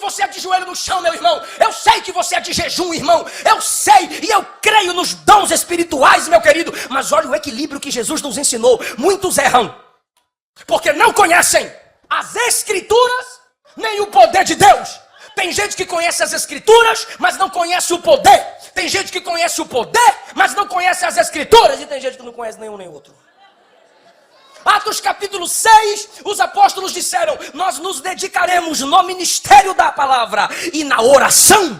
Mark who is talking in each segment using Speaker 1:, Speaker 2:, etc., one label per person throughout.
Speaker 1: você é de joelho no chão, meu irmão. Eu sei que você é de jejum, irmão. Eu sei e eu creio nos dons espirituais, meu querido. Mas olha o equilíbrio que Jesus nos ensinou. Muitos erram porque não conhecem as Escrituras nem o poder de Deus. Tem gente que conhece as Escrituras, mas não conhece o poder. Tem gente que conhece o poder, mas não conhece as Escrituras. E tem gente que não conhece nenhum nem outro. Atos capítulo 6, os apóstolos disseram: nós nos dedicaremos no ministério da palavra e na oração.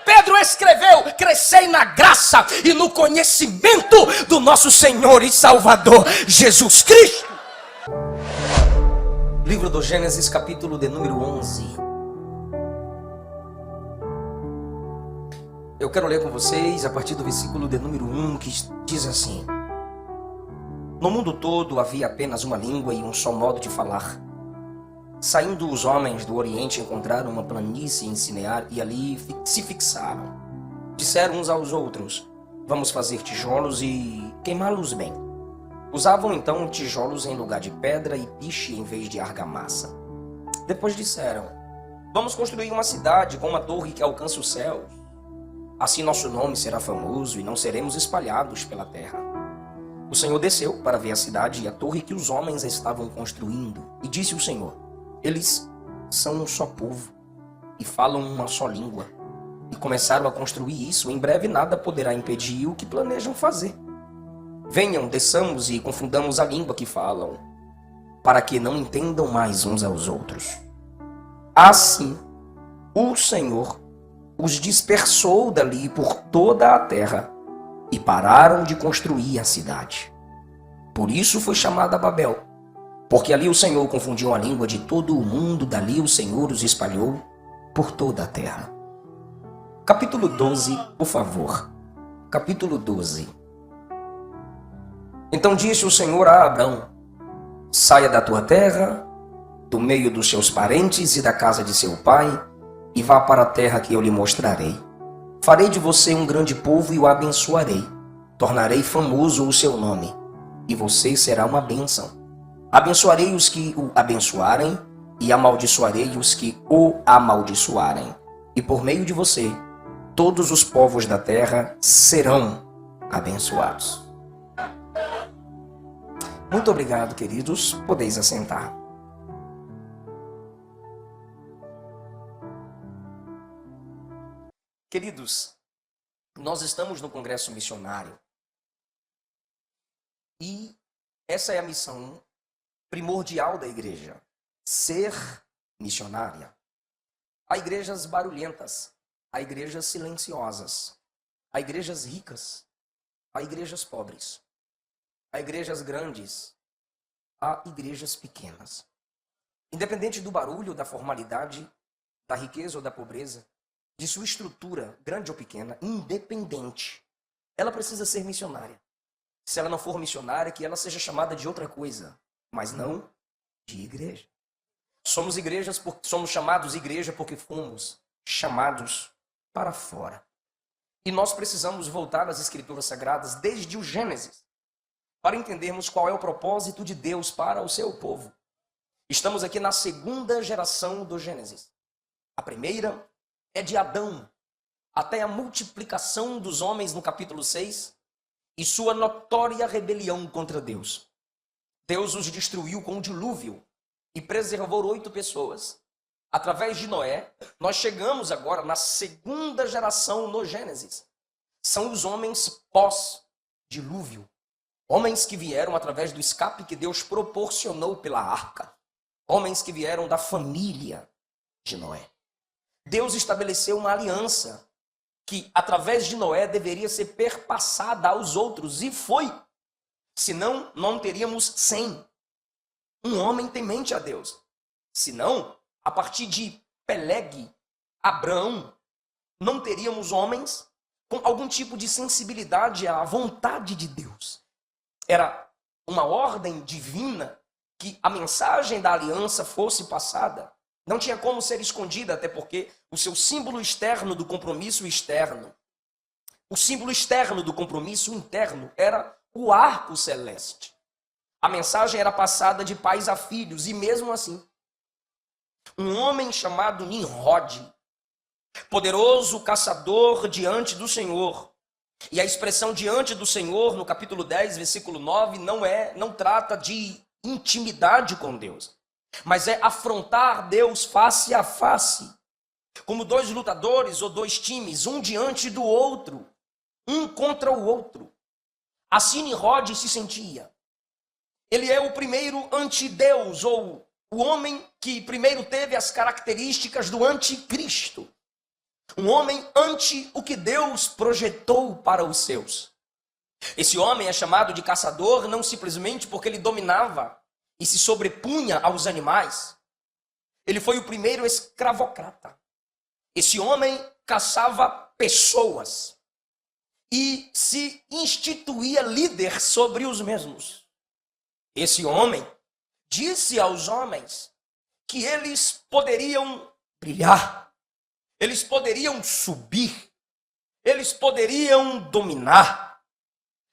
Speaker 1: Pedro escreveu: crescei na graça e no conhecimento do nosso Senhor e Salvador Jesus Cristo. Livro do Gênesis, capítulo de número 11. Eu quero ler com vocês a partir do versículo de número 1, que diz assim: no mundo todo havia apenas uma língua e um só modo de falar. Saindo os homens do Oriente encontraram uma planície em Sinear e ali se fixaram. Disseram uns aos outros: vamos fazer tijolos e queimá-los bem. Usavam então tijolos em lugar de pedra e piche em vez de argamassa. Depois disseram: vamos construir uma cidade com uma torre que alcance os céus. Assim nosso nome será famoso e não seremos espalhados pela terra. O Senhor desceu para ver a cidade e a torre que os homens estavam construindo. E disse o Senhor: eles são um só povo e falam uma só língua. E começaram a construir isso. Em breve nada poderá impedir o que planejam fazer. Venham, desçamos e confundamos a língua que falam, para que não entendam mais uns aos outros. Assim, o Senhor os dispersou dali por toda a terra e pararam de construir a cidade. Por isso foi chamada Babel, porque ali o Senhor confundiu a língua de todo o mundo, dali o Senhor os espalhou por toda a terra. Capítulo 12, por favor. Capítulo 12. Então disse o Senhor a Abrão: saia da tua terra, do meio dos seus parentes e da casa de seu pai, e vá para a terra que eu lhe mostrarei. Farei de você um grande povo e o abençoarei. Tornarei famoso o seu nome, e você será uma bênção. Abençoarei os que o abençoarem, e amaldiçoarei os que o amaldiçoarem. E por meio de você, todos os povos da terra serão abençoados. Muito obrigado, queridos. Podeis assentar. Queridos, nós estamos no Congresso Missionário e essa é a missão primordial da igreja: ser missionária. Há igrejas barulhentas, há igrejas silenciosas, há igrejas ricas, há igrejas pobres, há igrejas grandes, há igrejas pequenas. Independente do barulho, da formalidade, da riqueza ou da pobreza, de sua estrutura, grande ou pequena, independente, ela precisa ser missionária. Se ela não for missionária, que ela seja chamada de outra coisa, mas não de igreja. Somos chamados igreja porque fomos chamados para fora. E nós precisamos voltar às Escrituras Sagradas desde o Gênesis, para entendermos qual é o propósito de Deus para o seu povo. Estamos aqui na segunda geração do Gênesis. A primeira é de Adão, até a multiplicação dos homens no capítulo 6 e sua notória rebelião contra Deus. Deus os destruiu com o dilúvio e preservou 8 pessoas. Através de Noé, nós chegamos agora na segunda geração no Gênesis. São os homens pós-dilúvio. Homens que vieram através do escape que Deus proporcionou pela arca. Homens que vieram da família de Noé. Deus estabeleceu uma aliança que, através de Noé, deveria ser perpassada aos outros. E foi. Senão, não teríamos 100. Um homem temente a Deus. Senão, a partir de Peleg, Abraão, não teríamos homens com algum tipo de sensibilidade à vontade de Deus. Era uma ordem divina que a mensagem da aliança fosse passada. Não tinha como ser escondida, até porque o seu símbolo externo do compromisso externo, o símbolo externo do compromisso interno era o arco celeste. A mensagem era passada de pais a filhos, e mesmo assim, um homem chamado Nimrod, poderoso caçador diante do Senhor. E a expressão diante do Senhor, no capítulo 10, versículo 9, não trata de intimidade com Deus, mas é afrontar Deus face a face, como dois lutadores ou dois times, um diante do outro, um contra o outro. Assim Nimrod se sentia. Ele é o primeiro antideus, ou o homem que primeiro teve as características do anticristo. Um homem ante o que Deus projetou para os seus. Esse homem é chamado de caçador não simplesmente porque ele dominava e se sobrepunha aos animais. Ele foi o primeiro escravocrata. Esse homem caçava pessoas e se instituía líder sobre os mesmos. Esse homem disse aos homens que eles poderiam brilhar, eles poderiam subir, eles poderiam dominar.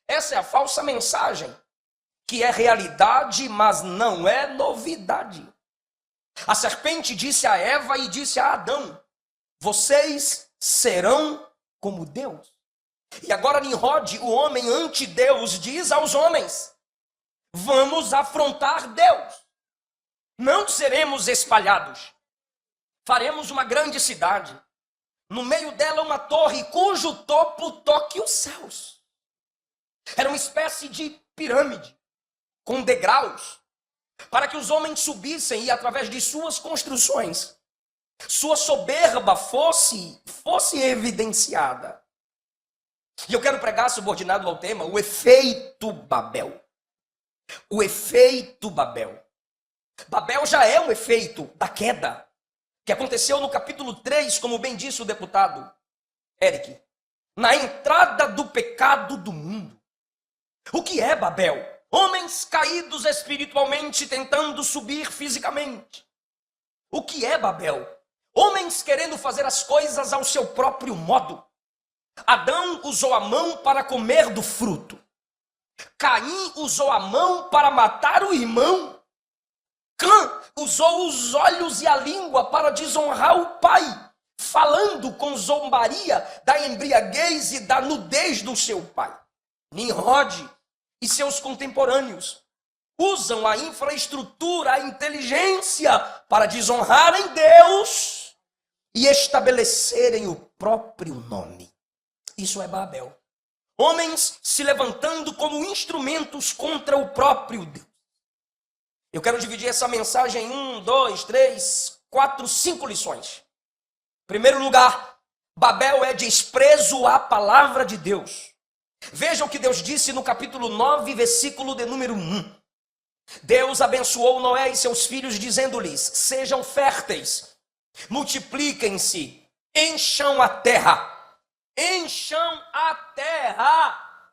Speaker 1: Essa é a falsa mensagem, que é realidade, mas não é novidade. A serpente disse a Eva e disse a Adão: vocês serão como Deus. E agora Nimrod, o homem anti-Deus, diz aos homens: vamos afrontar Deus. Não seremos espalhados. Faremos uma grande cidade. No meio dela uma torre cujo topo toque os céus. Era uma espécie de pirâmide, com degraus, para que os homens subissem e através de suas construções, sua soberba fosse evidenciada. E eu quero pregar subordinado ao tema, o efeito Babel. O efeito Babel. Babel já é um efeito da queda, que aconteceu no capítulo 3, como bem disse o deputado Eric, na entrada do pecado do mundo. O que é Babel? Homens caídos espiritualmente tentando subir fisicamente. O que é Babel? Homens querendo fazer as coisas ao seu próprio modo. Adão usou a mão para comer do fruto. Caim usou a mão para matar o irmão. Cã usou os olhos e a língua para desonrar o pai, falando com zombaria da embriaguez e da nudez do seu pai. Nimrod e seus contemporâneos usam a infraestrutura, a inteligência para desonrarem Deus e estabelecerem o próprio nome. Isso é Babel. Homens se levantando como instrumentos contra o próprio Deus. Eu quero dividir essa mensagem em 1, 2, 3, 4, 5 lições. Em primeiro lugar, Babel é desprezo à palavra de Deus. Veja o que Deus disse no capítulo 9, versículo de número 1. Deus abençoou Noé e seus filhos, dizendo-lhes: sejam férteis, multipliquem-se, encham a terra. Encham a terra.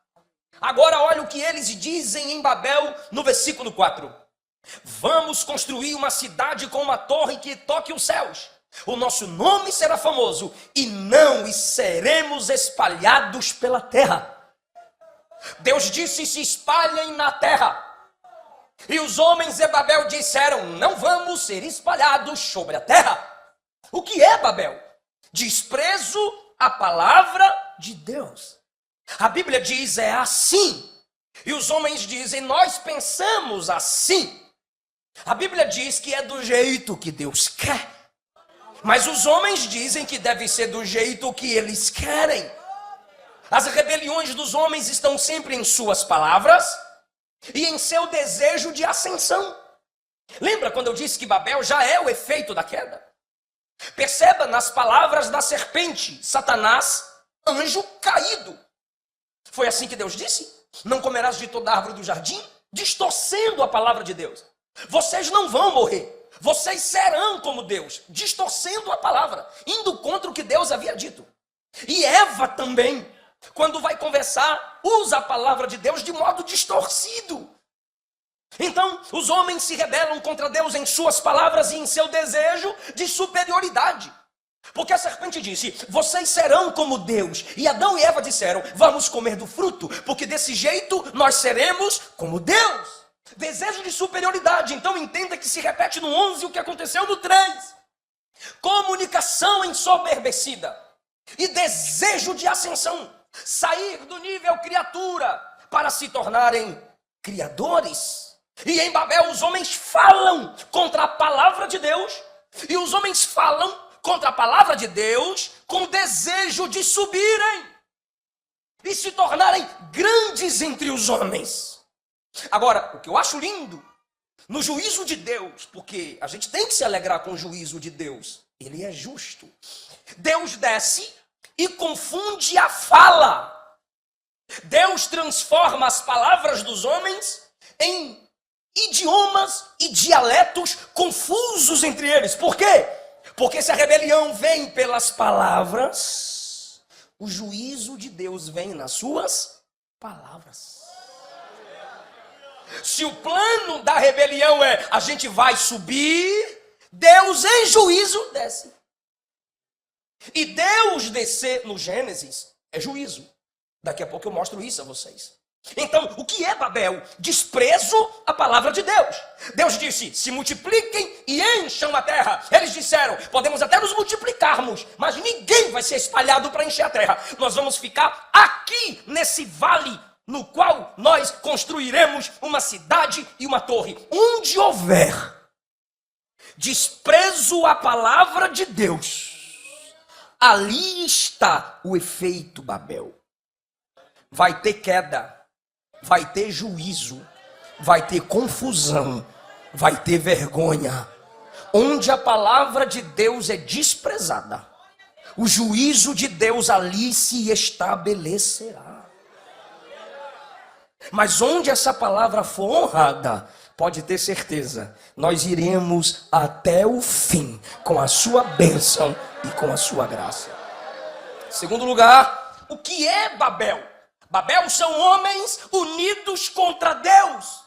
Speaker 1: Agora olha o que eles dizem em Babel no versículo 4. Vamos construir uma cidade com uma torre que toque os céus. O nosso nome será famoso e não seremos espalhados pela terra. Deus disse: se espalhem na terra. E os homens de Babel disseram: não vamos ser espalhados sobre a terra. O que é Babel? Desprezo à palavra de Deus. A Bíblia diz: é assim. E os homens dizem: nós pensamos assim. A Bíblia diz que é do jeito que Deus quer. Mas os homens dizem que deve ser do jeito que eles querem. As rebeliões dos homens estão sempre em suas palavras e em seu desejo de ascensão. Lembra quando eu disse que Babel já é o efeito da queda? Perceba nas palavras da serpente, Satanás, anjo caído. Foi assim que Deus disse: não comerás de toda árvore do jardim, distorcendo a palavra de Deus. Vocês não vão morrer, vocês serão como Deus, distorcendo a palavra, indo contra o que Deus havia dito. E Eva também, quando vai conversar, usa a palavra de Deus de modo distorcido. Então, os homens se rebelam contra Deus em suas palavras e em seu desejo de superioridade. Porque a serpente disse: vocês serão como Deus. E Adão e Eva disseram: vamos comer do fruto, porque desse jeito nós seremos como Deus. Desejo de superioridade. Então entenda que se repete no 11 o que aconteceu no 3. coração ensoberbecida e desejo de ascensão, sair do nível criatura para se tornarem criadores. E em Babel os homens falam contra a palavra de Deus, e os homens falam contra a palavra de Deus com desejo de subirem e se tornarem grandes entre os homens. Agora, o que eu acho lindo no juízo de Deus, porque a gente tem que se alegrar com o juízo de Deus, ele é justo. Deus desce e confunde a fala. Deus transforma as palavras dos homens em idiomas e dialetos confusos entre eles. Por quê? Porque se a rebelião vem pelas palavras, o juízo de Deus vem nas suas palavras. Se o plano da rebelião é a gente vai subir, Deus em juízo desce. E Deus descer no Gênesis é juízo. Daqui a pouco eu mostro isso a vocês. Então, o que é Babel? Desprezo à palavra de Deus. Deus disse, se multipliquem e encham a terra. Eles disseram, podemos até nos multiplicarmos, mas ninguém vai ser espalhado para encher a terra. Nós vamos ficar aqui nesse vale, no qual nós construiremos uma cidade e uma torre. Onde houver desprezo à palavra de Deus, ali está o efeito Babel. Vai ter queda, vai ter juízo, vai ter confusão, vai ter vergonha. Onde a palavra de Deus é desprezada, o juízo de Deus ali se estabelecerá. Mas onde essa palavra for honrada, pode ter certeza, nós iremos até o fim com a sua bênção e com a sua graça. Segundo lugar, o que é Babel? Babel são homens unidos contra Deus.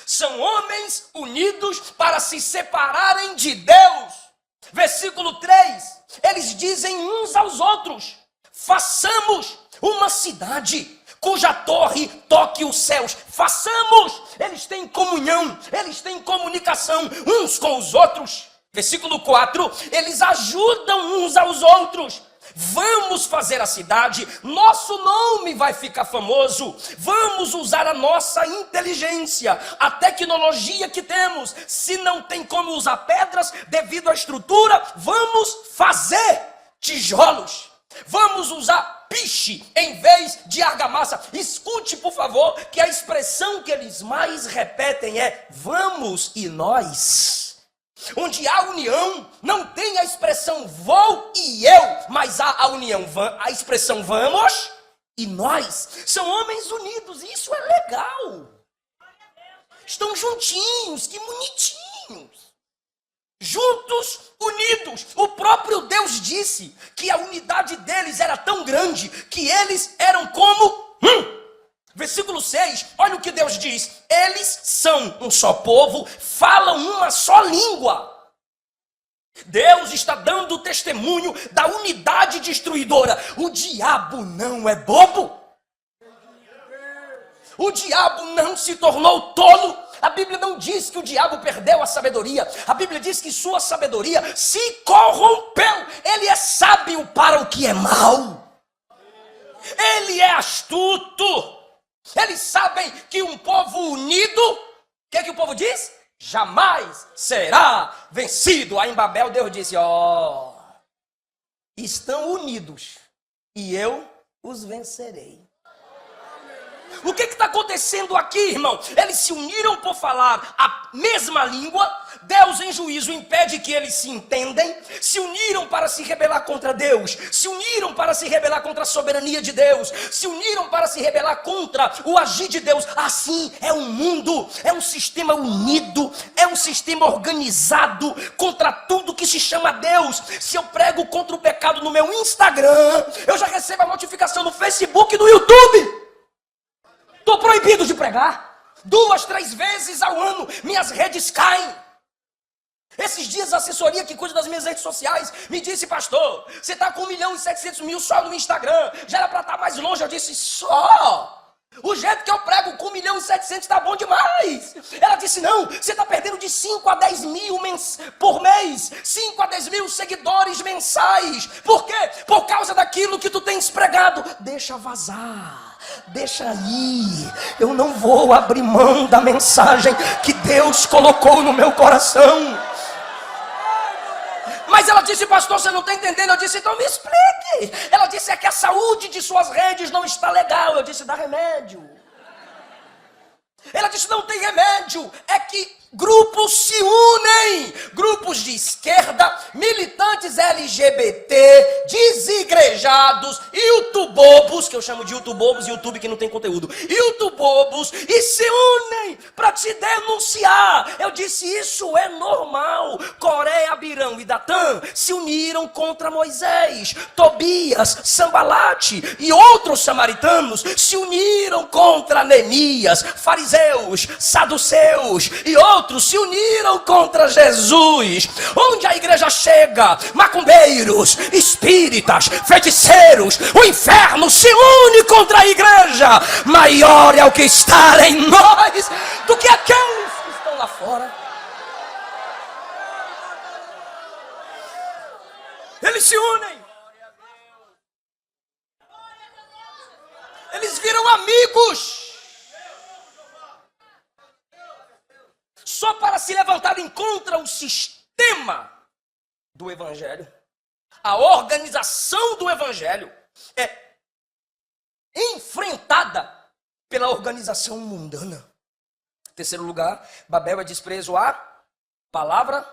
Speaker 1: São homens unidos para se separarem de Deus. Versículo 3, eles dizem uns aos outros, façamos uma cidade cuja torre toque os céus. Façamos! Eles têm comunhão, eles têm comunicação uns com os outros. Versículo 4, eles ajudam uns aos outros. Vamos fazer a cidade, nosso nome vai ficar famoso, vamos usar a nossa inteligência, a tecnologia que temos. Se não tem como usar pedras devido à estrutura, vamos fazer tijolos, vamos usar piche em vez de argamassa. Escute, por favor, que a expressão que eles mais repetem é vamos e nós. Onde há união, não tem a expressão vou e eu, mas há a união, a expressão vamos e nós. São homens unidos, e isso é legal. Estão juntinhos, que bonitinhos. Juntos, unidos. O próprio Deus disse que a unidade deles era tão grande que eles eram como Versículo 6, olha o que Deus diz. Eles são um só povo, falam uma só língua. Deus está dando testemunho da unidade destruidora. O diabo não é bobo. O diabo não se tornou tolo. A Bíblia não diz que o diabo perdeu a sabedoria. A Bíblia diz que sua sabedoria se corrompeu. Ele é sábio para o que é mal. Ele é astuto. Eles sabem que um povo unido, o que o povo diz? Jamais será vencido. Aí em Babel Deus disse, estão unidos e eu os vencerei. O que está acontecendo aqui, irmão? Eles se uniram por falar a mesma língua. Deus em juízo impede que eles se entendem. Se uniram para se rebelar contra Deus. Se uniram para se rebelar contra a soberania de Deus. Se uniram para se rebelar contra o agir de Deus. Assim é um mundo, é um sistema unido, é um sistema organizado contra tudo que se chama Deus. Se eu prego contra o pecado no meu Instagram, eu já recebo a notificação no Facebook e no YouTube. Estou proibido de pregar. 2, 3 vezes ao ano minhas redes caem. Esses dias a assessoria que cuida das minhas redes sociais me disse, pastor, você está com 1.700.000 só no Instagram. Já era para estar mais longe. Eu disse, só? O jeito que eu prego com 1.700.000 está bom demais. Ela disse, não, você está perdendo de 5 a 10 mil por mês. 5 a 10 mil seguidores mensais. Por quê? Por causa daquilo que tu tens pregado. Deixa vazar. Deixa aí. Eu não vou abrir mão da mensagem que Deus colocou no meu coração. Mas ela disse, pastor, você não está entendendo. Eu disse, então me explique. Ela disse, é que a saúde de suas redes não está legal. Eu disse, dá remédio. Ela disse, não tem remédio. É que grupos se unem. Grupos de esquerda, militantes LGBT, desigrejados, youtubobos, que eu chamo de youtubobos, YouTube que não tem conteúdo. Youtubobos, e se unem para te denunciar. Eu disse, isso é normal. Coreia, Abirão e Datã se uniram contra Moisés. Tobias, Sambalate e outros samaritanos se uniram contra Neemias. Fariseus, saduceus e outros se uniram contra Jesus. Onde a igreja chega, macumbeiros, espíritas, feiticeiros, o inferno se une contra a igreja. Maior é o que está em nós do que aqueles que estão lá fora. Eles se unem. Eles viram amigos. Só para se levantarem contra o sistema do evangelho. A organização do evangelho é enfrentada pela organização mundana. Terceiro lugar, Babel é desprezo à palavra.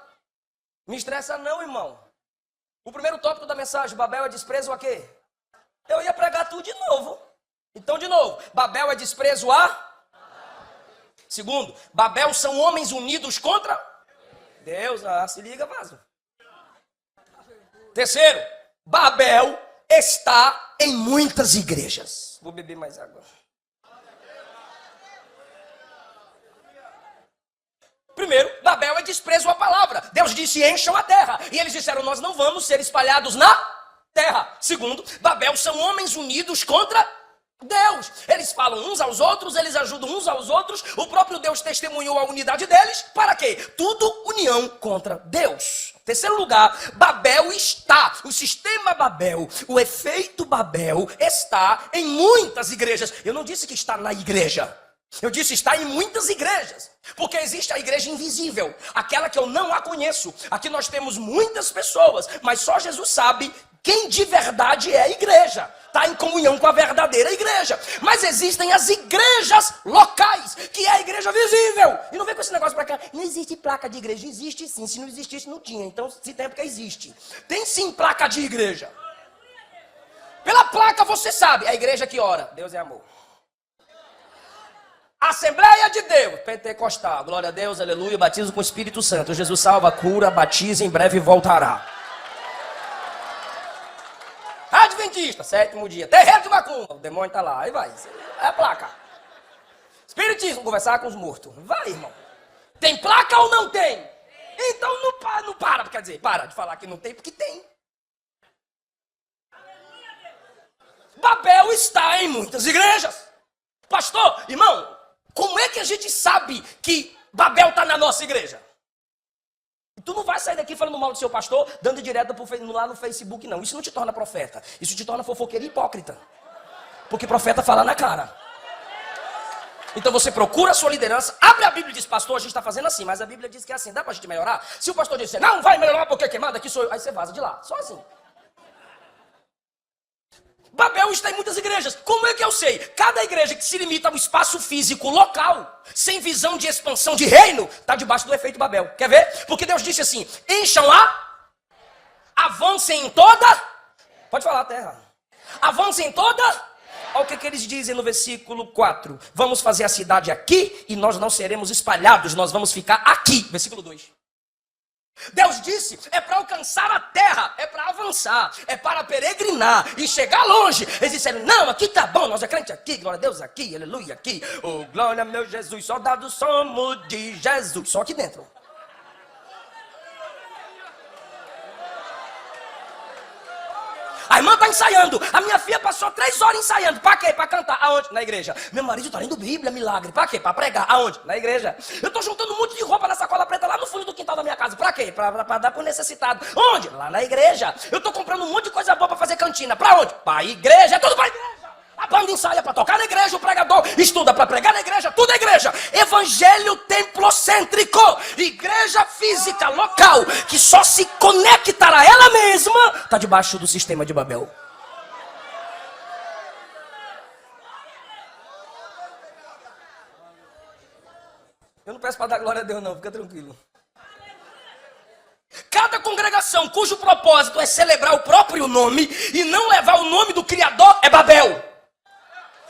Speaker 1: Me estressa não, irmão. O primeiro tópico da mensagem, Babel é desprezo a quê? Eu ia pregar tudo de novo. Então, de novo, Babel é desprezo a... Segundo, Babel são homens unidos contra Deus. Ah, se liga, vaso. Terceiro, Babel está em muitas igrejas. Vou beber mais água. Primeiro, Babel é desprezo à palavra. Deus disse, encham a terra. E eles disseram, nós não vamos ser espalhados na terra. Segundo, Babel são homens unidos contra Deus. Eles falam uns aos outros, eles ajudam uns aos outros. O próprio Deus testemunhou a unidade deles. Para quê? Tudo união contra Deus. Terceiro lugar, Babel está, o sistema Babel, o efeito Babel está em muitas igrejas. Eu não disse que está na igreja. Eu disse está em muitas igrejas. Porque existe a igreja invisível, aquela que eu não a conheço. Aqui nós temos muitas pessoas, mas só Jesus sabe quem de verdade é a igreja. Está em comunhão com a verdadeira igreja. Mas existem as igrejas locais, que é a igreja visível. E não vem com esse negócio pra cá. Não existe placa de igreja. Existe sim. Se não existisse, não tinha. Então, se tem, porque existe. Tem sim placa de igreja. Pela placa você sabe. A igreja que ora. Deus é amor. Assembleia de Deus. Pentecostal. Glória a Deus, aleluia. Batismo com o Espírito Santo. Jesus salva, cura, batiza, em breve voltará. Adventista, sétimo dia. Terreiro de macumba, o demônio está lá, aí vai. É a placa. Espiritismo, conversar com os mortos. Vai, irmão. Tem placa ou não tem? Então não para, quer dizer, para de falar que não tem, porque tem. Babel está em muitas igrejas. Pastor, irmão, como é que a gente sabe que Babel está na nossa igreja? Tu não vai sair daqui falando mal do seu pastor, dando direto lá no Facebook, não. Isso não te torna profeta. Isso te torna fofoqueiro e hipócrita. Porque profeta fala na cara. Então você procura a sua liderança, abre a Bíblia e diz, pastor, a gente está fazendo assim, mas a Bíblia diz que é assim, dá pra gente melhorar? Se o pastor disser, não vai melhorar porque queimado aqui sou eu, aí você vaza de lá, só assim. Babel está em muitas igrejas. Como é que eu sei? Cada igreja que se limita a um espaço físico local, sem visão de expansão de reino, está debaixo do efeito Babel. Quer ver? Porque Deus disse assim, encham avancem em toda, pode falar a terra, avancem em toda, olha o que eles dizem no versículo 4, vamos fazer a cidade aqui e nós não seremos espalhados, nós vamos ficar aqui, versículo 2. Deus disse, é para alcançar a terra, é para avançar, é para peregrinar e chegar longe. Eles disseram, não, aqui tá bom, nós é crente aqui, glória a Deus aqui, aleluia aqui. Oh, glória meu Jesus, soldados somos de Jesus. Só aqui dentro. A irmã está ensaiando. A minha filha passou 3 horas ensaiando. Para quê? Para cantar. Aonde? Na igreja. Meu marido está lendo Bíblia, milagre. Para quê? Para pregar. Aonde? Na igreja. Eu estou juntando um monte de roupa na sacola preta lá no fundo do quintal da minha casa. Para quê? Para dar para o necessitado. Onde? Lá na igreja. Eu estou comprando um monte de coisa boa para fazer cantina. Para onde? Para a igreja. É tudo para a igreja. A banda ensaia para tocar na igreja, o pregador estuda para pregar na igreja, tudo é igreja. Evangelho templocêntrico, igreja física, local, que só se conectará a ela mesma, está debaixo do sistema de Babel. Eu não peço para dar glória a Deus não, fica tranquilo. Cada congregação cujo propósito é celebrar o próprio nome e não levar o nome do Criador é Babel.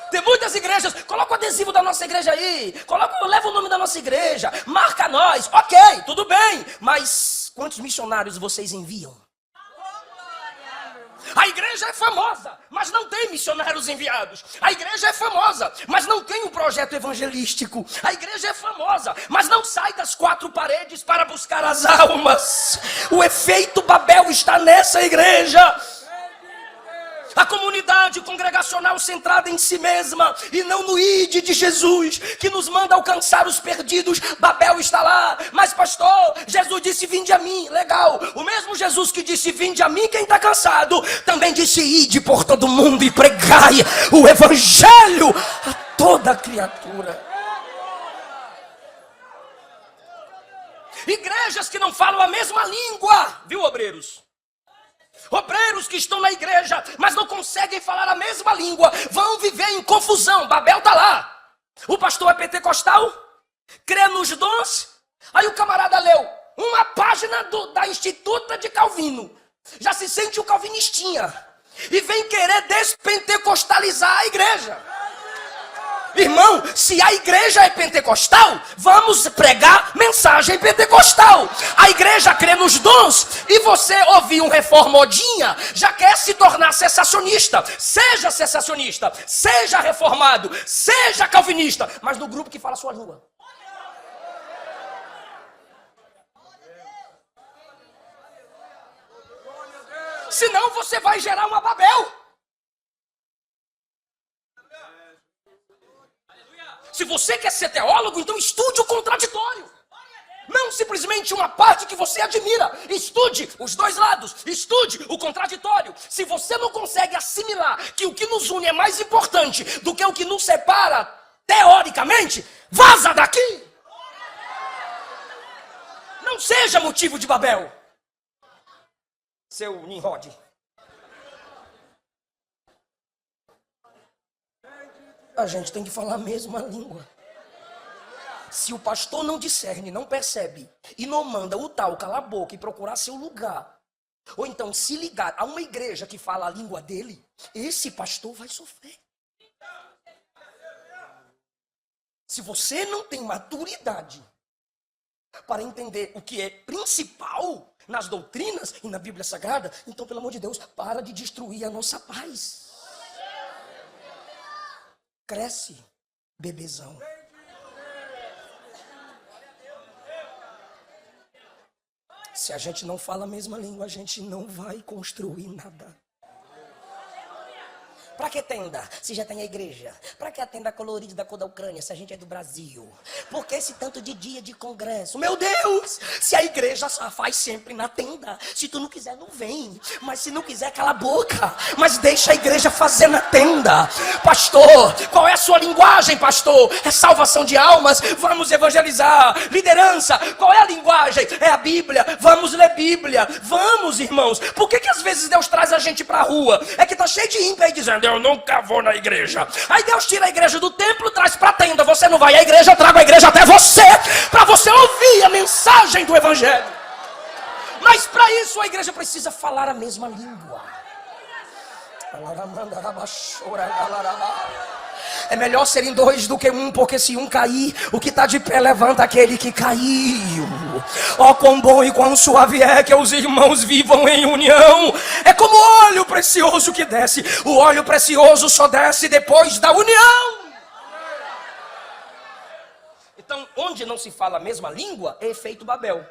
Speaker 1: Tem muitas igrejas, coloca o adesivo da nossa igreja aí, leva o nome da nossa igreja, marca nós, ok, tudo bem, mas quantos missionários vocês enviam? A igreja é famosa, mas não tem missionários enviados. A igreja é famosa, mas não tem um projeto evangelístico. A igreja é famosa, mas não sai das 4 paredes para buscar as almas. O efeito Babel está nessa igreja. A comunidade congregacional centrada em si mesma e não no ID de Jesus, que nos manda alcançar os perdidos. Babel está lá. Mas pastor, Jesus disse vinde a mim. Legal, o mesmo Jesus que disse vinde a mim quem está cansado, também disse ide por todo mundo e pregai o evangelho a toda criatura. Igrejas que não falam a mesma língua, viu, obreiros? Obreiros que estão na igreja, mas não conseguem falar a mesma língua, vão viver em confusão. Babel está lá. O pastor é pentecostal, crê nos dons. Aí o camarada leu uma página da Instituta de Calvino, já se sente o calvinistinha e vem querer despentecostalizar a igreja. Irmão, se a igreja é pentecostal, vamos pregar mensagem pentecostal. A igreja crê nos dons e você ouvir um reformodinha, já quer se tornar sensacionista. Seja sensacionista, seja reformado, seja calvinista, mas no grupo que fala a sua língua. Senão você vai gerar uma Babel. Se você quer ser teólogo, então estude o contraditório. Não simplesmente uma parte que você admira. Estude os dois lados. Estude o contraditório. Se você não consegue assimilar que o que nos une é mais importante do que o que nos separa, teoricamente, vaza daqui. Não seja motivo de Babel. Seu Nimrod. A gente tem que falar a mesma língua. Se o pastor não discerne, não percebe, e não manda o tal calar a boca e procurar seu lugar, ou então se ligar a uma igreja que fala a língua dele, esse pastor vai sofrer. Se você não tem maturidade para entender o que é principal nas doutrinas e na Bíblia Sagrada, então, pelo amor de Deus, para de destruir a nossa paz. Cresce, bebezão. Se a gente não fala a mesma língua, a gente não vai construir nada. Pra que tenda, se já tem a igreja? Pra que a tenda colorida da cor da Ucrânia, se a gente é do Brasil? Por que esse tanto de dia de congresso? Meu Deus, se a igreja só faz sempre na tenda. Se tu não quiser, não vem. Mas se não quiser, cala a boca. Mas deixa a igreja fazer na tenda. Pastor, qual é a sua linguagem, pastor? É salvação de almas? Vamos evangelizar. Liderança, qual é a linguagem? É a Bíblia. Vamos ler Bíblia. Vamos, irmãos. Por que às vezes Deus traz a gente pra rua? É que tá cheio de ímpio aí dizendo, eu nunca vou na igreja. Aí Deus tira a igreja do templo, traz pra tenda. Você não vai à igreja, eu trago a igreja até você, para você ouvir a mensagem do evangelho. Mas para isso a igreja precisa falar a mesma língua. É melhor serem 2 do que 1, porque se um cair, o que está de pé levanta aquele que caiu. Ó, quão bom e quão suave é que os irmãos vivam em união. É como óleo precioso que desce. O óleo precioso só desce depois da união. Então, onde não se fala a mesma língua, é efeito Babel.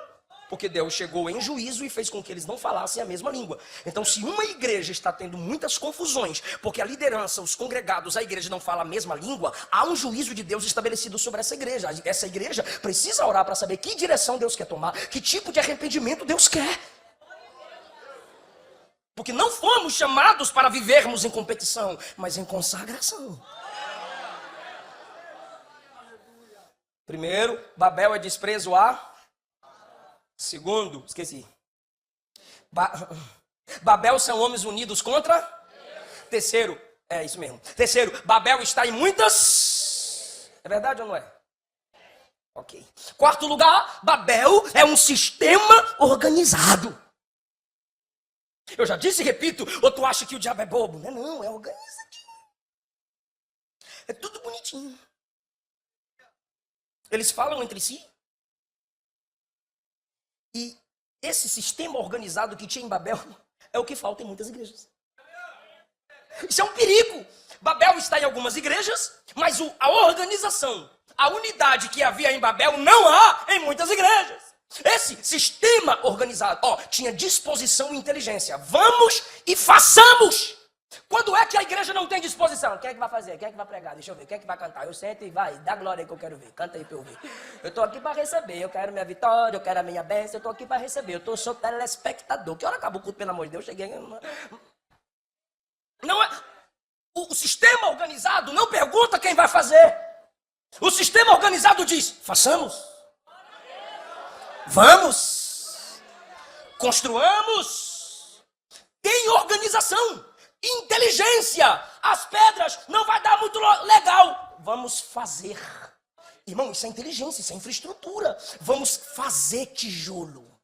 Speaker 1: Porque Deus chegou em juízo e fez com que eles não falassem a mesma língua. Então, se uma igreja está tendo muitas confusões, porque a liderança, os congregados, a igreja não fala a mesma língua, há um juízo de Deus estabelecido sobre essa igreja. Essa igreja precisa orar para saber que direção Deus quer tomar, que tipo de arrependimento Deus quer. Porque não fomos chamados para vivermos em competição, mas em consagração. Primeiro, Babel é desprezo a... Segundo, esqueci. Babel são homens unidos contra? Terceiro, é isso mesmo. Terceiro, Babel está em muitas... É verdade ou não é? Ok. Quarto lugar, Babel é um sistema organizado. Eu já disse e repito, ou tu acha que o diabo é bobo? Não, é organizadinho. É tudo bonitinho. Eles falam entre si. E esse sistema organizado que tinha em Babel é o que falta em muitas igrejas. Isso é um perigo. Babel está em algumas igrejas, mas a organização, a unidade que havia em Babel não há em muitas igrejas. Esse sistema organizado, tinha disposição e inteligência. Vamos e façamos. Quando é que a igreja não tem disposição? Quem é que vai fazer? Quem é que vai pregar? Deixa eu ver. Quem é que vai cantar? Eu sento e vai. Dá glória aí que eu quero ver. Canta aí pra eu ver. Eu tô aqui para receber. Eu quero minha vitória. Eu quero a minha bênção. Eu tô aqui para receber. Sou telespectador. Que hora acabou o culto, pelo amor de Deus? Eu cheguei... Não é... O sistema organizado não pergunta quem vai fazer. O sistema organizado diz, façamos. Vamos. Construamos. Tem organização. Inteligência, as pedras não vai dar muito legal. Vamos fazer. Irmão, isso é inteligência, isso é infraestrutura. Vamos fazer tijolo.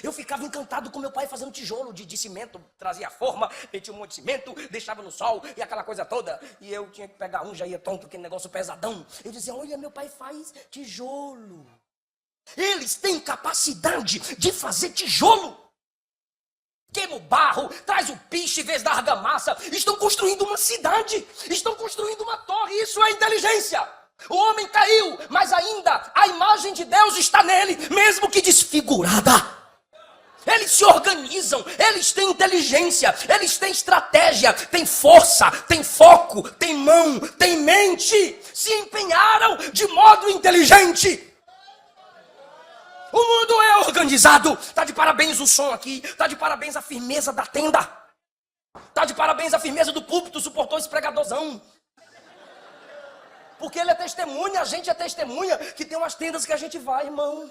Speaker 1: Eu ficava encantado com meu pai fazendo tijolo de cimento. Trazia a forma, metia um monte de cimento, deixava no sol e aquela coisa toda. E eu tinha que pegar já ia tonto, aquele negócio pesadão. Eu dizia, olha, meu pai faz tijolo. Eles têm capacidade de fazer tijolo. Queima o barro, traz o piche em vez da argamassa. Estão construindo uma cidade. Estão construindo uma torre. Isso é inteligência. O homem caiu, mas ainda a imagem de Deus está nele, mesmo que desfigurada. Eles se organizam, eles têm inteligência, eles têm estratégia, têm força, têm foco, têm mão, têm mente. Se empenharam de modo inteligente. O mundo é organizado. Tá de parabéns o som aqui. Tá de parabéns a firmeza da tenda. Tá de parabéns a firmeza do púlpito. Suportou esse pregadorzão. Porque ele é testemunha, a gente é testemunha. Que tem umas tendas que a gente vai, irmão.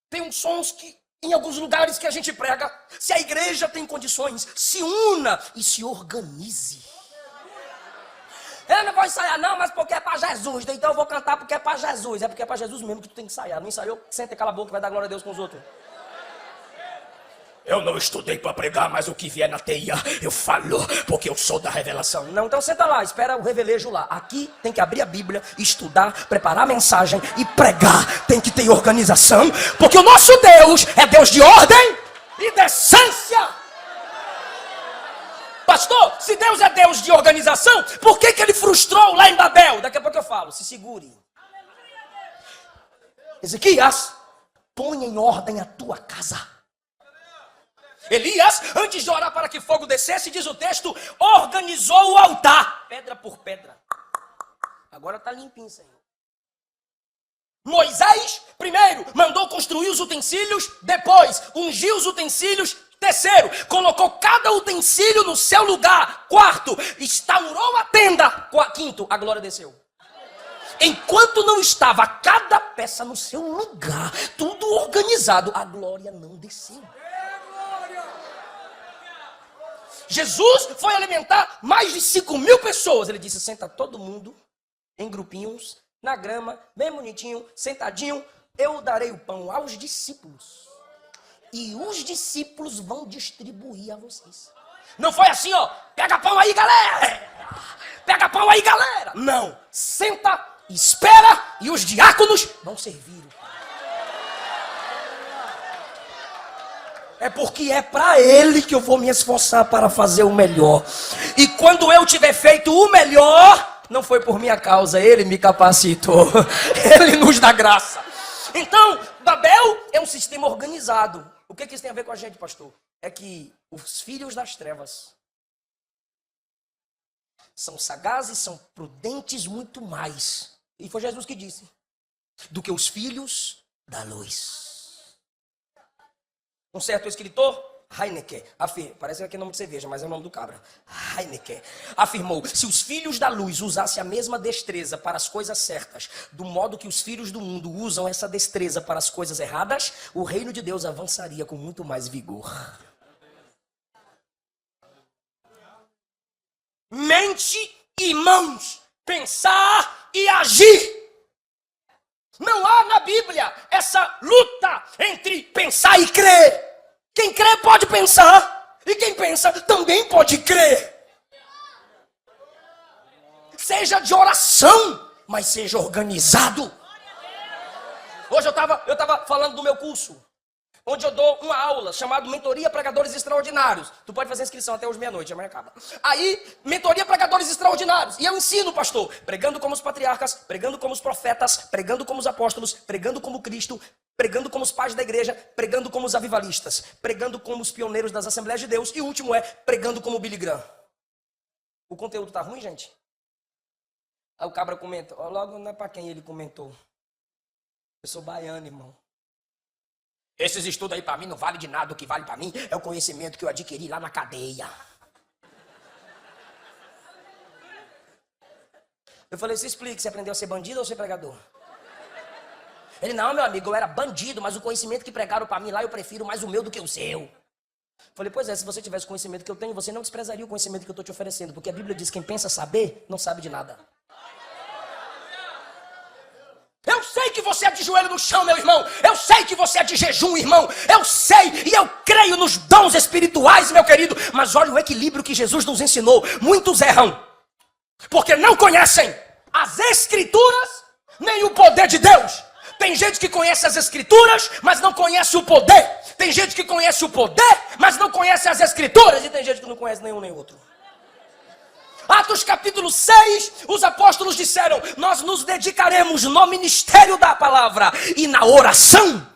Speaker 1: Tem uns sons que em alguns lugares que a gente prega. Se a igreja tem condições, se una e se organize. Eu não vou ensaiar não, mas porque é para Jesus. Então eu vou cantar porque é para Jesus. É porque é para Jesus mesmo que tu tem que ensaiar. Não ensaiou? Senta e cala a boca, vai dar glória a Deus com os outros. Eu não estudei para pregar, mas o que vier na teia, eu falo, porque eu sou da revelação. Não, então senta lá, espera o revelejo lá. Aqui tem que abrir a Bíblia, estudar, preparar a mensagem e pregar. Tem que ter organização, porque o nosso Deus é Deus de ordem e decência. Pastor, se Deus é Deus de organização, por que ele frustrou lá em Babel? Daqui a pouco eu falo, se segure. Ezequias, põe em ordem a tua casa. Elias, antes de orar para que fogo descesse, diz o texto, organizou o altar, pedra por pedra. Agora está limpinho, Senhor. Moisés, primeiro, mandou construir os utensílios, depois, ungiu os utensílios. Terceiro, colocou cada utensílio no seu lugar. Quarto, instaurou a tenda. Quinto, a glória desceu. Enquanto não estava cada peça no seu lugar, tudo organizado, a glória não desceu. Jesus foi alimentar mais de 5.000 pessoas. Ele disse, senta todo mundo em grupinhos, na grama, bem bonitinho, sentadinho. Eu darei o pão aos discípulos. E os discípulos vão distribuir a vocês. Não foi assim, pega pão aí, galera. Pega pão aí, galera. Não, senta, espera e os diáconos vão servir. É porque é para ele que eu vou me esforçar para fazer o melhor. E quando eu tiver feito o melhor, não foi por minha causa, ele me capacitou. Ele nos dá graça. Então, Babel é um sistema organizado. O que isso tem a ver com a gente, pastor? É que os filhos das trevas são sagazes, são prudentes muito mais. E foi Jesus que disse. Do que os filhos da luz. Um certo escritor, Heineken, parece que é nome de cerveja, mas é o nome do cabra. Heineken afirmou: se os filhos da luz usassem a mesma destreza para as coisas certas, do modo que os filhos do mundo usam essa destreza para as coisas erradas, o reino de Deus avançaria com muito mais vigor. Mente e mãos, pensar e agir. Não há na Bíblia essa luta entre pensar e crer. Quem crê pode pensar, e quem pensa também pode crer. Seja de oração, mas seja organizado. Hoje eu estava falando do meu curso, onde eu dou uma aula chamada Mentoria Pregadores Extraordinários. Tu pode fazer inscrição até hoje meia-noite, amanhã acaba. Aí, Mentoria Pregadores Extraordinários. E eu ensino, pastor, pregando como os patriarcas, pregando como os profetas, pregando como os apóstolos, pregando como Cristo, pregando como os pais da igreja, pregando como os avivalistas, pregando como os pioneiros das Assembleias de Deus. E o último é pregando como Billy Graham. O conteúdo tá ruim, gente? Aí o cabra comenta, logo não é para quem ele comentou. Eu sou baiano, irmão. Esses estudos aí para mim não vale de nada. O que vale para mim é o conhecimento que eu adquiri lá na cadeia. Eu falei, se explique, você aprendeu a ser bandido ou ser pregador? Ele, não, meu amigo, eu era bandido, mas o conhecimento que pregaram para mim lá eu prefiro mais o meu do que o seu. Eu falei, pois é, se você tivesse o conhecimento que eu tenho, você não desprezaria o conhecimento que eu estou te oferecendo, porque a Bíblia diz que quem pensa saber, não sabe de nada. Eu sei que você é de joelho no chão, meu irmão. Eu sei que você é de jejum, irmão. Eu sei e eu creio nos dons espirituais, meu querido. Mas olha o equilíbrio que Jesus nos ensinou. Muitos erram porque não conhecem as Escrituras nem o poder de Deus. Tem gente que conhece as Escrituras, mas não conhece o poder. Tem gente que conhece o poder, mas não conhece as Escrituras. E tem gente que não conhece nenhum nem outro. Atos capítulo 6, os apóstolos disseram, nós nos dedicaremos no ministério da palavra e na oração.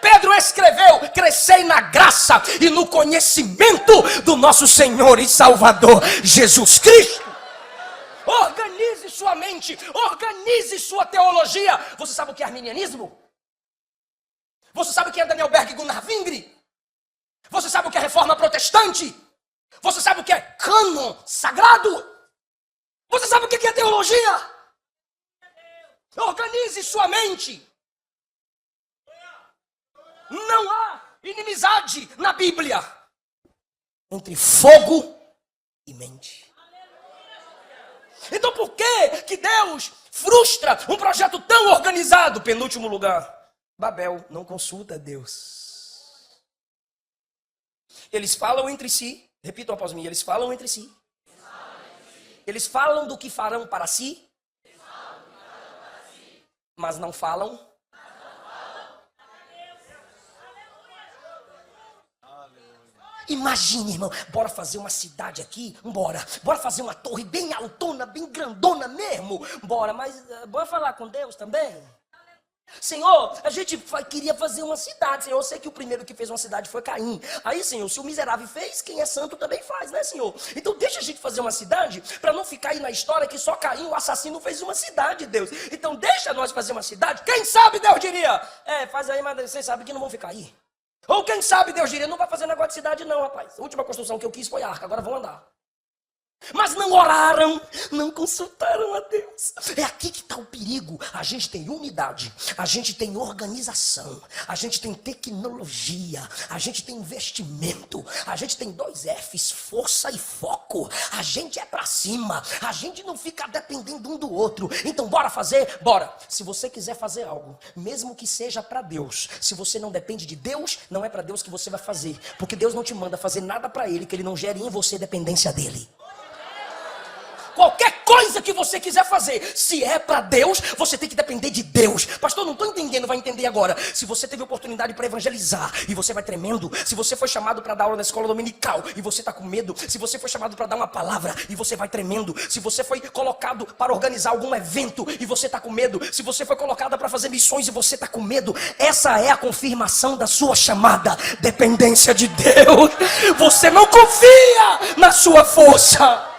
Speaker 1: Pedro escreveu, crescei na graça e no conhecimento do nosso Senhor e Salvador Jesus Cristo. Organize sua mente, organize sua teologia. Você sabe o que é arminianismo? Você sabe o que é Daniel Berg e Gunnar Vingre? Você sabe o que é reforma protestante? Você sabe o que é cânon sagrado? Você sabe o que é teologia? Organize sua mente. Não há inimizade na Bíblia entre fogo e mente. Então por que Deus frustra um projeto tão organizado? Penúltimo lugar, Babel não consulta Deus. Eles falam entre si. Repitam após mim, eles falam entre si. Eles falam do que farão para si. Mas não falam. Imagine, irmão, bora fazer uma cidade aqui? Bora fazer uma torre bem altona, bem grandona mesmo. Bora, mas bora falar com Deus também? Senhor, a gente queria fazer uma cidade, Senhor. Eu sei que o primeiro que fez uma cidade foi Caim. Aí, Senhor, se o miserável fez, quem é santo também faz, né, Senhor? Então deixa a gente fazer uma cidade, para não ficar aí na história que só Caim, o assassino, fez uma cidade, Deus. Então deixa nós fazer uma cidade. Quem sabe, Deus diria, faz aí, mas vocês sabem que não vão ficar aí. Ou quem sabe, Deus diria, não vai fazer negócio de cidade não, rapaz. A última construção que eu quis foi a arca, agora vão andar. Mas não oraram, não consultaram a Deus. É aqui que está o perigo. A gente tem unidade, a gente tem organização, a gente tem tecnologia, a gente tem investimento, a gente tem 2 Fs, força e foco. A gente é pra cima, a gente não fica dependendo um do outro. Então bora fazer? Bora. Se você quiser fazer algo, mesmo que seja para Deus, se você não depende de Deus, não é para Deus que você vai fazer. Porque Deus não te manda fazer nada para Ele que Ele não gere em você dependência dEle. Qualquer coisa coisa que você quiser fazer, se é para Deus, você tem que depender de Deus. Pastor, não estou entendendo, vai entender agora. Se você teve oportunidade para evangelizar e você vai tremendo, se você foi chamado para dar aula na escola dominical e você está com medo, se você foi chamado para dar uma palavra e você vai tremendo, se você foi colocado para organizar algum evento e você está com medo, se você foi colocado para fazer missões e você está com medo, essa é a confirmação da sua chamada, dependência de Deus. Você não confia na sua força.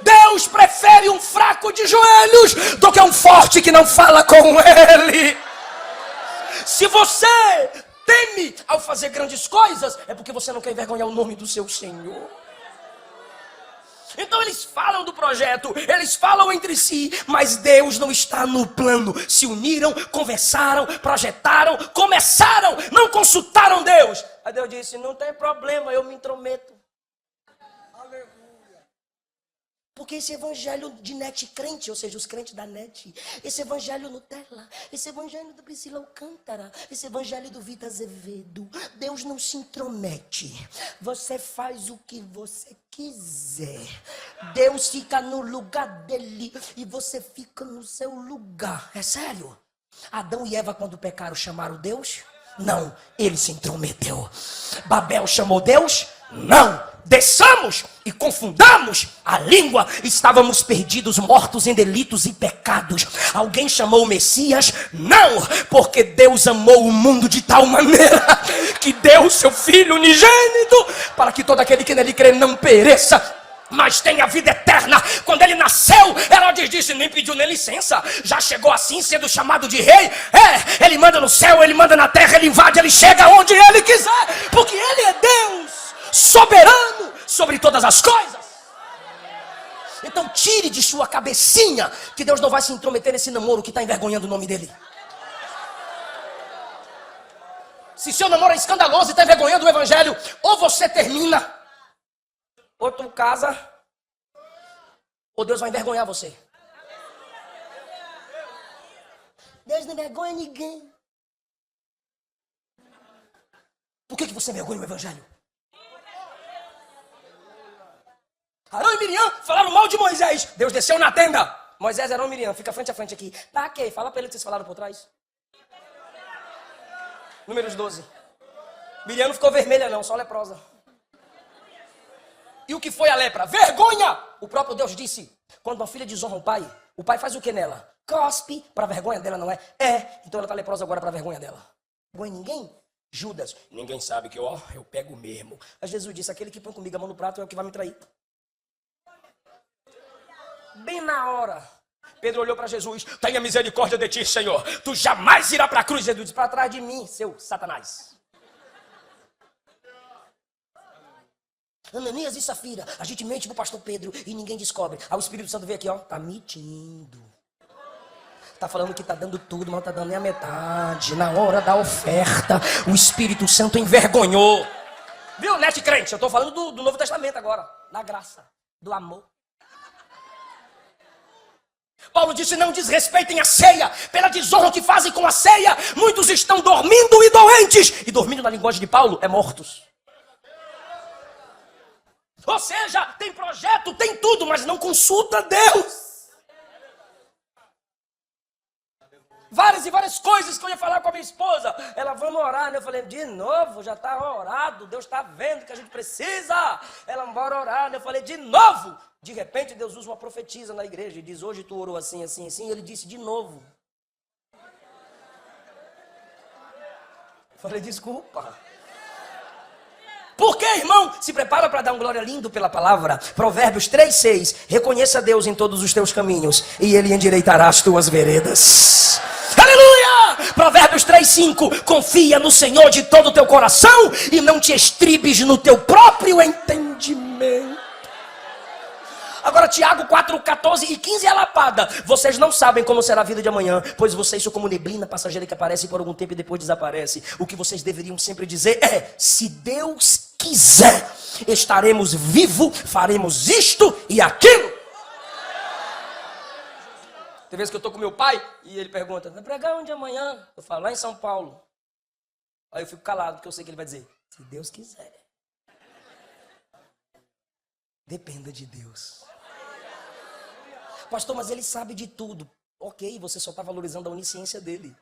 Speaker 1: Deus prefere um fraco de joelhos do que um forte que não fala com Ele. Se você teme ao fazer grandes coisas, é porque você não quer envergonhar o nome do seu Senhor. Então eles falam do projeto, eles falam entre si, mas Deus não está no plano. Se uniram, conversaram, projetaram, começaram, não consultaram Deus. Aí Deus disse, não tem problema, eu me intrometo. Porque esse evangelho de net crente, ou seja, os crentes da net, esse evangelho Nutella, esse evangelho do Priscila Alcântara, esse evangelho do Vitor Azevedo, Deus não se intromete. Você faz o que você quiser. Deus fica no lugar dele e você fica no seu lugar. É sério? Adão e Eva, quando pecaram, chamaram Deus? Não, ele se intrometeu. Babel chamou Deus? Não. Desçamos e confundamos a língua. Estávamos perdidos, mortos em delitos e pecados. Alguém chamou o Messias? Não, porque Deus amou o mundo de tal maneira que deu o seu Filho unigênito para que todo aquele que nele crê não pereça, mas tem a vida eterna. Quando ele nasceu, Herodes disse, nem pediu nem licença, já chegou assim sendo chamado de rei. Ele manda no céu, ele manda na terra, ele invade, ele chega onde ele quiser, porque ele é Deus soberano sobre todas as coisas. Então tire de sua cabecinha que Deus não vai se intrometer nesse namoro que está envergonhando o nome dele. Se seu namoro é escandaloso e está envergonhando o evangelho, ou você termina, ou tu casa, ou Deus vai envergonhar você. Deus não envergonha ninguém. Por que você envergonha o evangelho? Arão e Miriam falaram mal de Moisés. Deus desceu na tenda. Moisés, Arão e Miriam, fica frente a frente aqui. Tá, ok, fala pra ele que vocês falaram por trás. Números 12. Miriam não ficou vermelha não, só leprosa. E o que foi a lepra? Vergonha! O próprio Deus disse, quando uma filha desonra o pai faz o que nela? Cospe, para vergonha dela, não é? Então ela tá leprosa agora para vergonha dela. Vergonha ninguém? Judas, ninguém sabe que eu pego mesmo. Mas Jesus disse, aquele que põe comigo a mão no prato é o que vai me trair. Bem na hora, Pedro olhou para Jesus, tenha misericórdia de ti, Senhor, tu jamais irás para a cruz. Jesus disse, para trás de mim, seu Satanás. Ananias e Safira, a gente mente pro pastor Pedro e ninguém descobre. Aí o Espírito Santo veio aqui, ó, tá mentindo. Tá falando que tá dando tudo, mas não tá dando nem a metade. Na hora da oferta, o Espírito Santo envergonhou. Viu, net crente? Eu tô falando do Novo Testamento agora, da graça, do amor. Paulo disse, não desrespeitem a ceia, pela desonra que fazem com a ceia. Muitos estão dormindo e doentes. E dormindo, na linguagem de Paulo, é mortos. Ou seja, tem projeto, tem tudo, mas não consulta Deus. Várias e várias coisas que eu ia falar com a minha esposa. Ela, vamos orar, né? Eu falei, de novo, já está orado, Deus está vendo que a gente precisa. Ela, bora orar, né? Eu falei, de novo. De repente, Deus usa uma profetisa na igreja e diz, hoje tu orou assim, assim, assim. E ele disse, de novo. Eu falei, desculpa. Por que, irmão? Se prepara para dar um glória lindo pela palavra. Provérbios 3:6. Reconheça Deus em todos os teus caminhos e Ele endireitará as tuas veredas. Aleluia! Provérbios 3:5. Confia no Senhor de todo o teu coração e não te estribes no teu próprio entendimento. Agora Tiago 4:14 e 15 é a lapada. Vocês não sabem como será a vida de amanhã, pois vocês são como neblina passageira que aparece por algum tempo e depois desaparece. O que vocês deveriam sempre dizer é, se Deus quiser, estaremos vivos, faremos isto e aquilo. Tem vezes que eu estou com meu pai e ele pergunta, vai pregar onde amanhã? Eu falo, lá em São Paulo. Aí eu fico calado, porque eu sei que ele vai dizer, se Deus quiser. Dependa de Deus. Pastor, mas ele sabe de tudo. Ok, você só está valorizando a onisciência dele.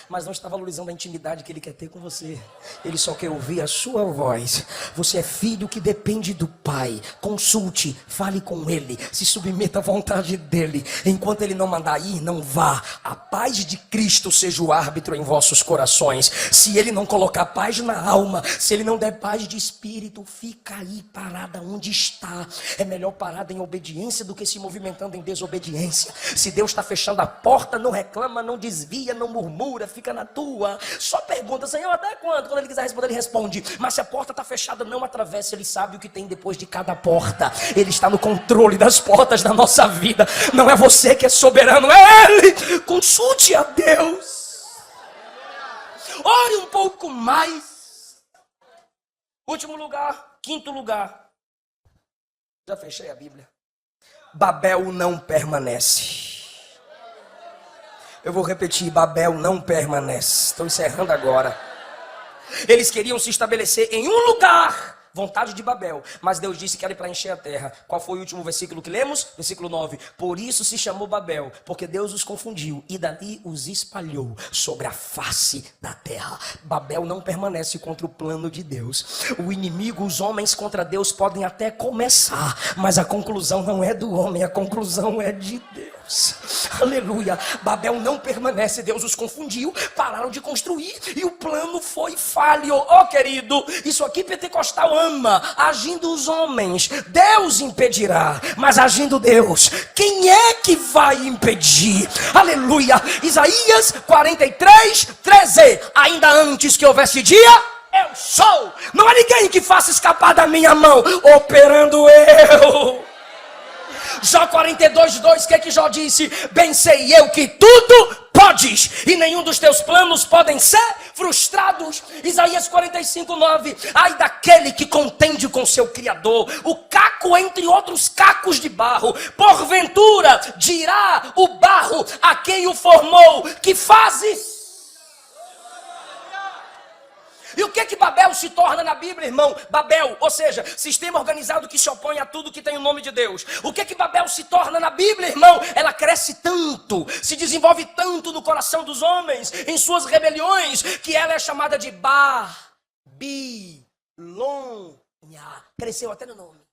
Speaker 1: Mas não está valorizando a intimidade que ele quer ter com você. Ele só quer ouvir a sua voz. Você é filho que depende do Pai. Consulte, fale com ele, se submeta à vontade dele. Enquanto ele não mandar ir, não vá. A paz de Cristo seja o árbitro em vossos corações. Se ele não colocar paz na alma, se ele não der paz de espírito, fica aí parada onde está. É melhor parada em obediência do que se movimentando em desobediência. Se Deus está fechando a porta, não reclama, não desvia, não murmura, fica na tua. Só pergunta, Senhor, até quando? Quando ele quiser responder, ele responde. Mas se a porta está fechada, não atravesse. Ele sabe o que tem depois de cada porta. Ele está no controle das portas da nossa vida. Não é você que é soberano, é Ele. Consulte a Deus. Ore um pouco mais. Último lugar, quinto lugar. Já fechei a Bíblia. Babel não permanece. Eu vou repetir, Babel não permanece. Estou encerrando agora. Eles queriam se estabelecer em um lugar, vontade de Babel, mas Deus disse que era para encher a terra. Qual foi o último versículo que lemos? Versículo 9. Por isso se chamou Babel, porque Deus os confundiu e dali os espalhou sobre a face da terra. Babel não permanece contra o plano de Deus. O inimigo, os homens contra Deus podem até começar, mas a conclusão não é do homem, a conclusão é de Deus. Aleluia. Babel não permanece, Deus os confundiu, pararam de construir e o plano foi falho. Oh, querido, isso aqui pentecostal ama. Agindo os homens, Deus impedirá, mas agindo Deus, quem é que vai impedir? Aleluia. Isaías 43, 13. Ainda antes que houvesse dia, eu sou. Não há ninguém que faça escapar da minha mão, operando eu. Jó 42, 2, o que Jó disse? Bem sei eu que tudo podes, e nenhum dos teus planos podem ser frustrados. Isaías 45, 9. Ai daquele que contende com seu Criador, o caco entre outros cacos de barro. Porventura dirá o barro a quem o formou, que fazes? E o que Babel se torna na Bíblia, irmão? Babel, ou seja, sistema organizado que se opõe a tudo que tem o nome de Deus. O que Babel se torna na Bíblia, irmão? Ela cresce tanto, se desenvolve tanto no coração dos homens, em suas rebeliões, que ela é chamada de Babilônia. Cresceu até no nome.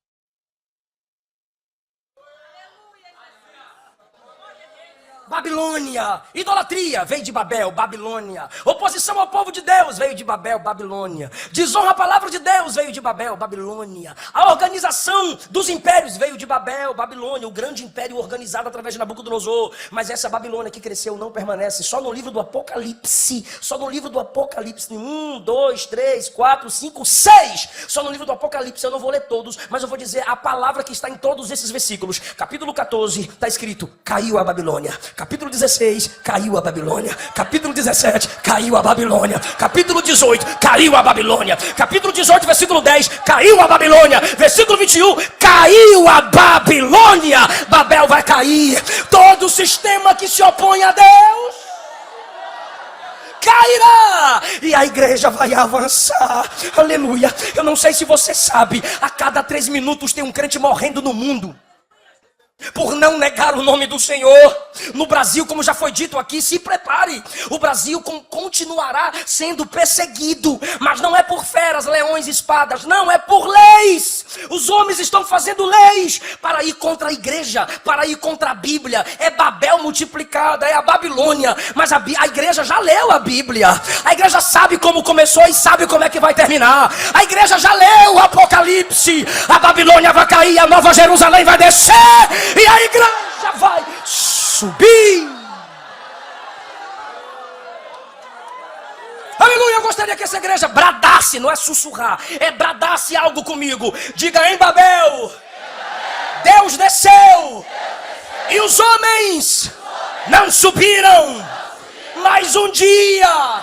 Speaker 1: Babilônia, idolatria veio de Babel, Babilônia. Oposição ao povo de Deus veio de Babel, Babilônia. Desonra à palavra de Deus veio de Babel, Babilônia. A organização dos impérios veio de Babel, Babilônia. O grande império organizado através de Nabucodonosor. Mas essa Babilônia que cresceu não permanece. Só no livro do Apocalipse. Só no livro do Apocalipse. 1, 2, 3, 4, 5, 6. Só no livro do Apocalipse. Eu não vou ler todos, mas eu vou dizer a palavra que está em todos esses versículos. Capítulo 14, está escrito: caiu a Babilônia. Capítulo 16, caiu a Babilônia. Capítulo 17, caiu a Babilônia. Capítulo 18, caiu a Babilônia. Capítulo 18, versículo 10, caiu a Babilônia. Versículo 21, caiu a Babilônia. Babel vai cair. Todo sistema que se opõe a Deus cairá, e a igreja vai avançar. Aleluia. Eu não sei se você sabe, a cada 3 minutos tem um crente morrendo no mundo por não negar o nome do Senhor. No Brasil, como já foi dito aqui, se prepare. O Brasil continuará sendo perseguido, mas não é por feras, leões e espadas. Não, é por leis. Os homens estão fazendo leis para ir contra a igreja, para ir contra a Bíblia. É Babel multiplicada, é a Babilônia. Mas a igreja já leu a Bíblia. A igreja sabe como começou e sabe como é que vai terminar. A igreja já leu o Apocalipse. A Babilônia vai cair, a Nova Jerusalém vai descer, e a igreja vai subir. Aleluia, eu gostaria que essa igreja bradasse, não é sussurrar, é bradasse algo comigo. Diga: em Babel, Deus desceu, e os homens não subiram, mas um dia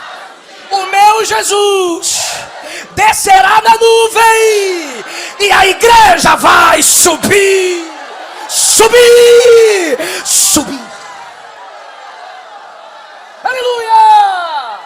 Speaker 1: o meu Jesus descerá na nuvem, e a igreja vai subir. Subir! Subir! Aleluia!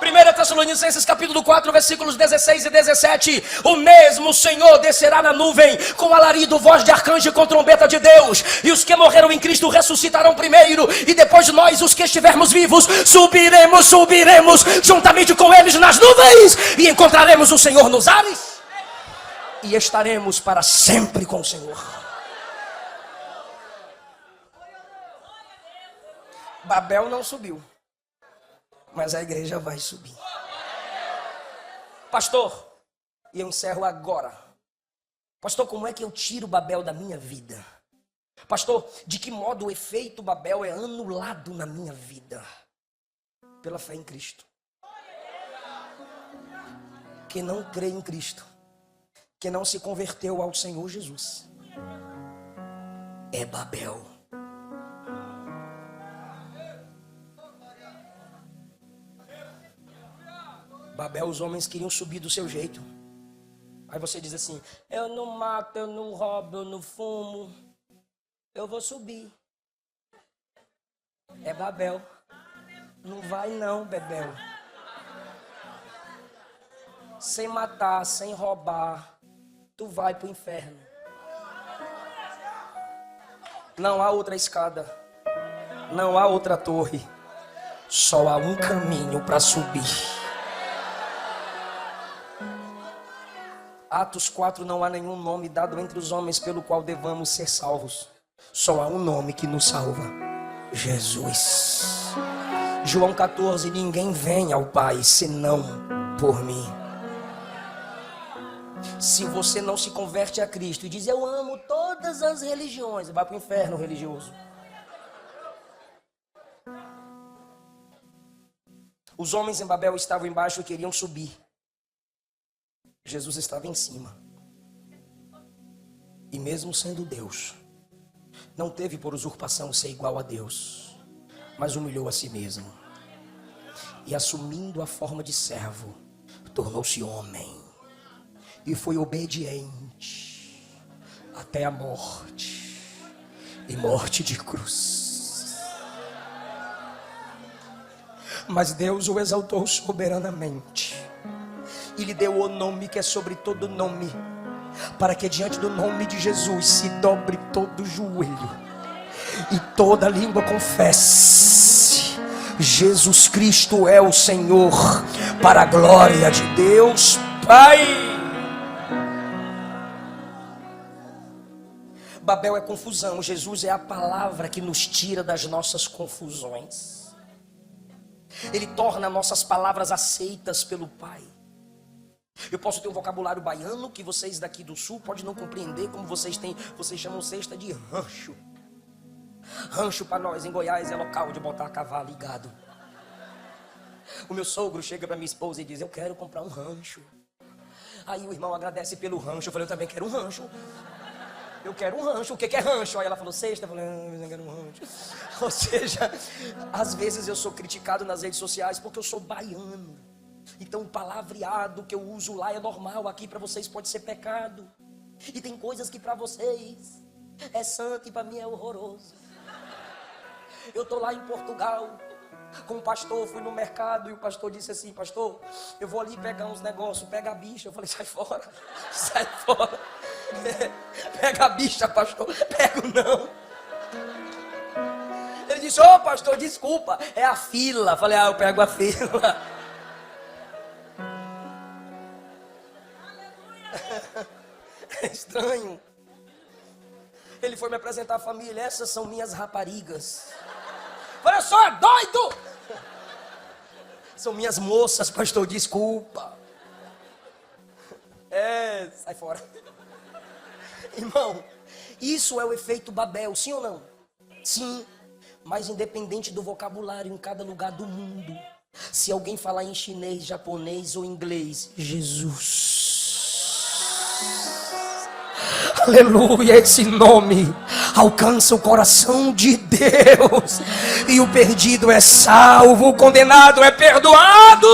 Speaker 1: 1 Tessalonicenses capítulo 4, versículos 16 e 17. O mesmo Senhor descerá na nuvem com alarido, voz de arcanjo e com trombeta de Deus. E os que morreram em Cristo ressuscitarão primeiro. E depois nós, os que estivermos vivos, subiremos juntamente com eles nas nuvens. E encontraremos o Senhor nos ares. E estaremos para sempre com o Senhor. Babel não subiu, mas a igreja vai subir. Pastor, e eu encerro agora. Pastor, como é que eu tiro Babel da minha vida? Pastor, de que modo o efeito Babel é anulado na minha vida? Pela fé em Cristo. Quem não crê em Cristo, quem não se converteu ao Senhor Jesus, é Babel. Babel, os homens queriam subir do seu jeito. Aí você diz assim: eu não mato, eu não roubo, eu não fumo, eu vou subir. É Babel. Não vai não, Bebel. Sem matar, sem roubar, tu vai pro inferno. Não há outra escada, não há outra torre, só há um caminho para subir. Atos 4, não há nenhum nome dado entre os homens pelo qual devamos ser salvos. Só há um nome que nos salva: Jesus. João 14, ninguém vem ao Pai senão por mim. Se você não se converte a Cristo e diz: eu amo todas as religiões, vai para o inferno religioso. Os homens em Babel estavam embaixo e queriam subir. Jesus estava em cima. E mesmo sendo Deus, não teve por usurpação ser igual a Deus, mas humilhou a si mesmo. E assumindo a forma de servo, tornou-se homem. E foi obediente até a morte, e morte de cruz. Mas Deus o exaltou soberanamente e lhe deu o nome que é sobre todo nome, para que diante do nome de Jesus se dobre todo joelho e toda língua confesse: Jesus Cristo é o Senhor, para a glória de Deus Pai. Babel é confusão, Jesus é a palavra que nos tira das nossas confusões. Ele torna nossas palavras aceitas pelo Pai. Eu posso ter um vocabulário baiano que vocês daqui do sul podem não compreender, como vocês têm. Vocês chamam cesta de rancho. Rancho para nós em Goiás é local de botar cavalo e gado. O meu sogro chega para minha esposa e diz: eu quero comprar um rancho. Aí o irmão agradece pelo rancho. Eu falei: eu também quero um rancho. Eu quero um rancho. O que é rancho? Aí ela falou: cesta. Eu falei: eu quero um rancho. Ou seja, às vezes eu sou criticado nas redes sociais porque eu sou baiano. Então o palavreado que eu uso lá é normal, aqui para vocês pode ser pecado. E tem coisas que para vocês é santo e para mim é horroroso. Eu estou lá em Portugal com um pastor, fui no mercado e o pastor disse assim: pastor, eu vou ali pegar uns negócios, pega a bicha. Eu falei: sai fora, sai fora. Pega a bicha, pastor. Pego não. Ele disse: ô pastor, desculpa, é a fila. Eu falei: eu pego a fila. É estranho. Ele foi me apresentar a família: essas são minhas raparigas. Olha só, é doido. São minhas moças, pastor, desculpa. Sai fora. Irmão, isso é o efeito Babel, sim ou não? Sim, mas independente do vocabulário em cada lugar do mundo, se alguém falar em chinês, japonês ou inglês, Jesus. Aleluia, esse nome alcança o coração de Deus. E o perdido é salvo, o condenado é perdoado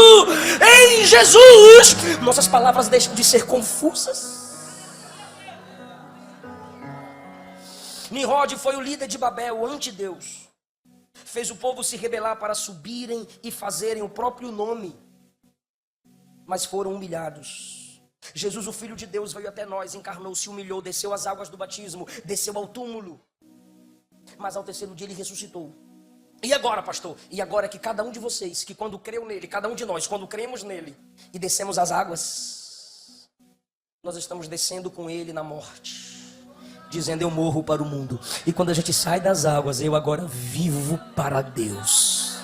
Speaker 1: em Jesus. Nossas palavras deixam de ser confusas. Nimrod foi o líder de Babel ante Deus. Fez o povo se rebelar para subirem e fazerem o próprio nome. mas foram humilhados. Jesus, o Filho de Deus, veio até nós, encarnou, se humilhou, desceu as águas do batismo, desceu ao túmulo, mas ao terceiro dia ele ressuscitou. E agora, pastor? E agora que cada um de vocês, que quando creu nele, cada um de nós, quando cremos nele e descemos as águas, nós estamos descendo com ele na morte, dizendo: eu morro para o mundo. E quando a gente sai das águas, eu agora vivo para Deus.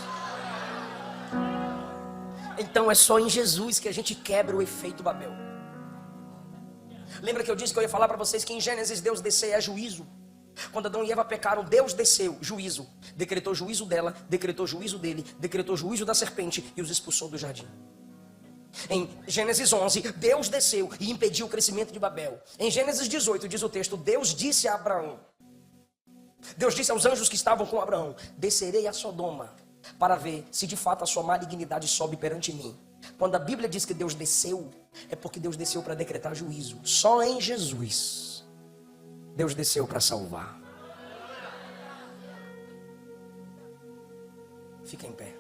Speaker 1: Então é só em Jesus que a gente quebra o efeito Babel. Lembra que eu disse que eu ia falar para vocês que em Gênesis Deus descer é juízo? Quando Adão e Eva pecaram, Deus desceu, juízo. Decretou juízo dela, decretou juízo dele, decretou juízo da serpente e os expulsou do jardim. Em Gênesis 11, Deus desceu e impediu o crescimento de Babel. Em Gênesis 18, diz o texto, Deus disse a Abraão, Deus disse aos anjos que estavam com Abraão: descerei a Sodoma para ver se de fato a sua malignidade sobe perante mim. Quando a Bíblia diz que Deus desceu, é porque Deus desceu para decretar juízo. Só em Jesus Deus desceu para salvar. Fica em pé.